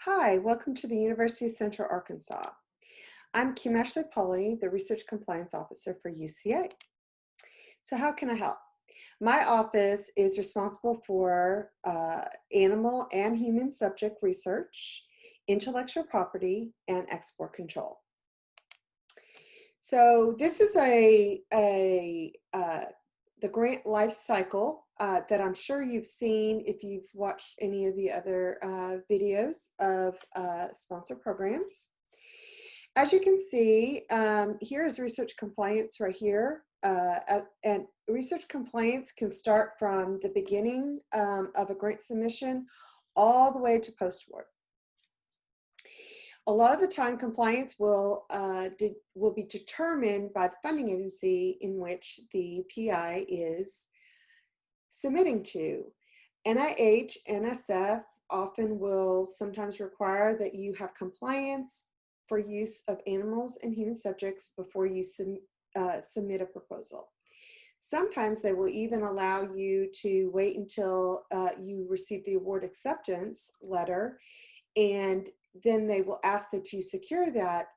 Hi, welcome to the University of Central Arkansas. I'm Kim Ashley Pauly, the Research Compliance Officer for UCA. So how can I help? My office is responsible for animal and human subject research, intellectual property, and export control. So this is the grant life cycle that I'm sure you've seen if you've watched any of the other videos of sponsor programs. As you can see, here is research compliance right here. And research compliance can start from the beginning of a grant submission all the way to post-award. A lot of the time, compliance will be determined by the funding agency in which the PI is submitting to. NIH, NSF often will sometimes require that you have compliance for use of animals and human subjects before you submit a proposal. Sometimes they will even allow you to wait until you receive the award acceptance letter, and then they will ask that you secure that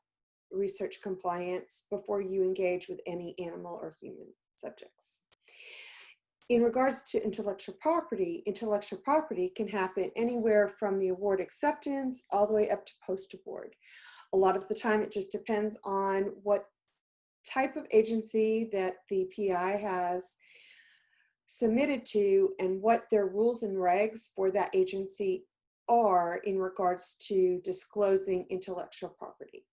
research compliance before you engage with any animal or human subjects. In regards to intellectual property can happen anywhere from the award acceptance all the way up to post-award. A lot of the time it just depends on what type of agency that the PI has submitted to and what their rules and regs for that agency are in regards to disclosing intellectual property.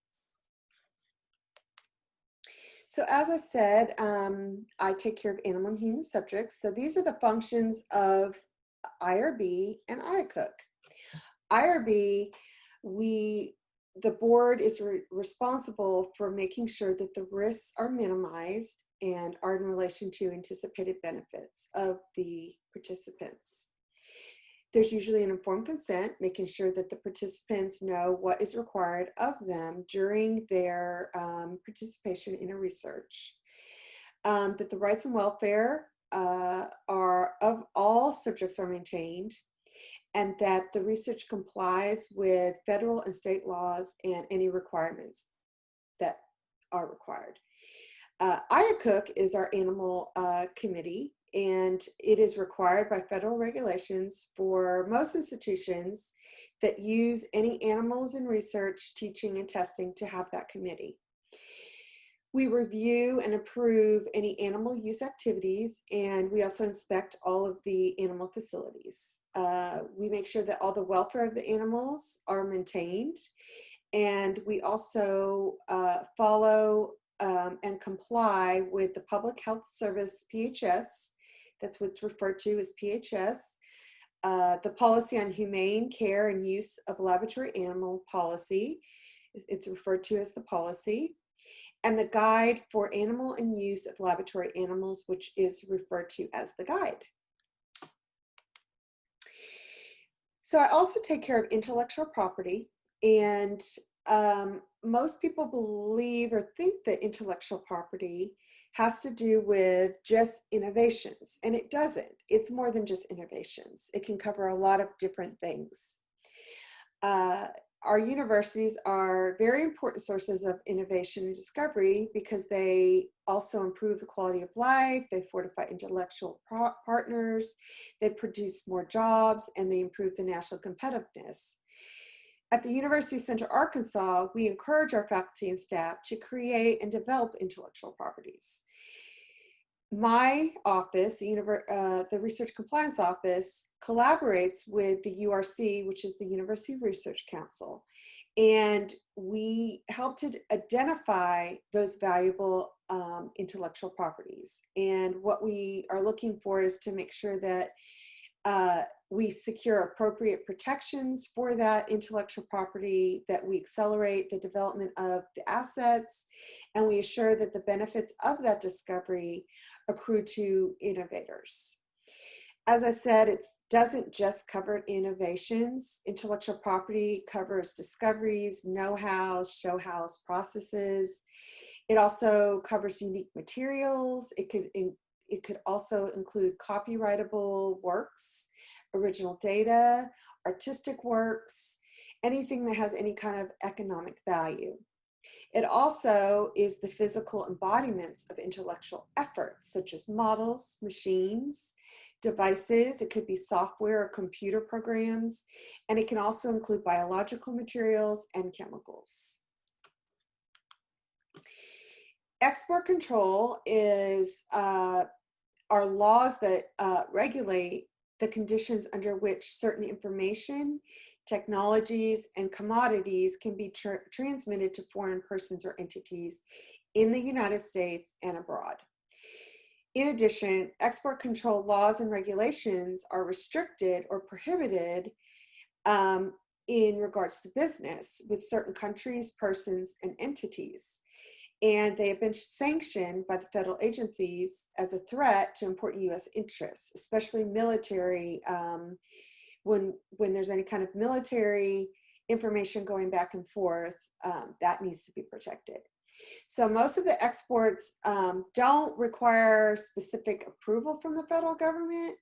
So as I said, I take care of animal and human subjects. So these are the functions of IRB and IACUC. IRB, the board is responsible for making sure that the risks are minimized and are in relation to anticipated benefits of the participants. There's usually an informed consent, making sure that the participants know what is required of them during their participation in a research. That the rights and welfare of all subjects are maintained, and that the research complies with federal and state laws and any requirements that are required. IACUC is our animal committee, and it is required by federal regulations for most institutions that use any animals in research, teaching, and testing to have that committee. We review and approve any animal use activities, and we also inspect all of the animal facilities. We make sure that all the welfare of the animals are maintained, and we also follow and comply with the Public Health Service PHS. That's what's referred to as PHS. The policy on humane care and use of laboratory animal policy, it's referred to as the policy, and the guide for animal and use of laboratory animals, which is referred to as the guide. So I also take care of intellectual property, and most people believe or think that intellectual property has to do with just innovations, and it doesn't. It's more than just innovations. It can cover a lot of different things. Our universities are very important sources of innovation and discovery because they also improve the quality of life, they fortify intellectual partners, they produce more jobs, and they improve the national competitiveness. At the University of Central Arkansas, we encourage our faculty and staff to create and develop intellectual properties. My office, the Research Compliance Office, collaborates with the URC, which is the University Research Council, and we help to identify those valuable intellectual properties. And what we are looking for is to make sure that we secure appropriate protections for that intellectual property, that we accelerate the development of the assets, and we assure that the benefits of that discovery accrue to innovators. As I said, it doesn't just cover innovations. Intellectual property covers discoveries, know-how, show-house processes. It also covers unique materials. It could also include copyrightable works, original data, artistic works, anything that has any kind of economic value. It also is the physical embodiments of intellectual efforts, such as models, machines, devices. It could be software or computer programs, and it can also include biological materials and chemicals. Export control is are laws that regulate the conditions under which certain information, technologies, and commodities can be transmitted to foreign persons or entities in the United States and abroad. In addition, export control laws and regulations are restricted or prohibited in regards to business with certain countries, persons, and entities. And they have been sanctioned by the federal agencies as a threat to important U.S. interests, especially military, when there's any kind of military information going back and forth, that needs to be protected. So most of the exports don't require specific approval from the federal government,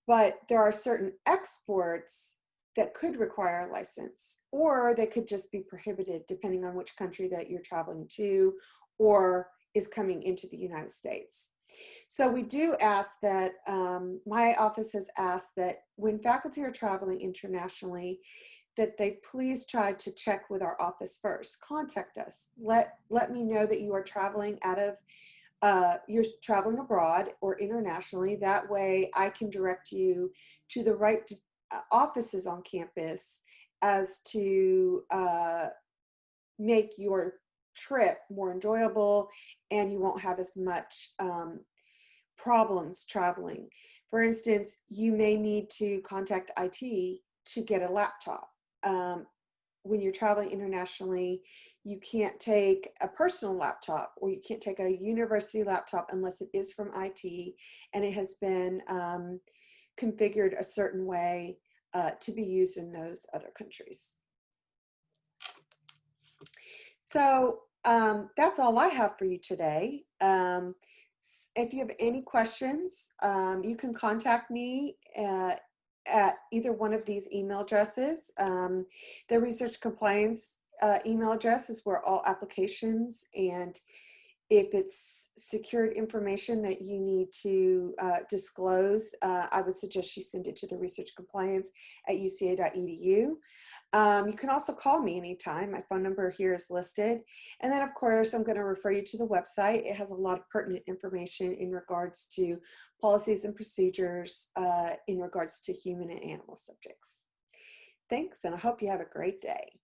but there are certain exports that could require a license, or they could just be prohibited depending on which country that you're traveling to or is coming into the United States. So we do ask that, my office has asked that when faculty are traveling internationally, that they please try to check with our office first. Contact us. Let me know that you are traveling you're traveling abroad or internationally. That way I can direct you to the right offices on campus as to make your trip more enjoyable, and you won't have as much problems traveling. For instance, you may need to contact IT to get a laptop. When you're traveling internationally, you can't take a personal laptop, or you can't take a university laptop unless it is from IT and it has been configured a certain way to be used in those other countries. So that's all I have for you today. If you have any questions, you can contact me at either one of these email addresses. The research compliance email address is where all applications, and if it's secured information that you need to disclose, I would suggest you send it to the research compliance at uca.edu. You can also call me anytime. My phone number here is listed. And then, of course, I'm going to refer you to the website. It has a lot of pertinent information in regards to policies and procedures in regards to human and animal subjects. Thanks, and I hope you have a great day.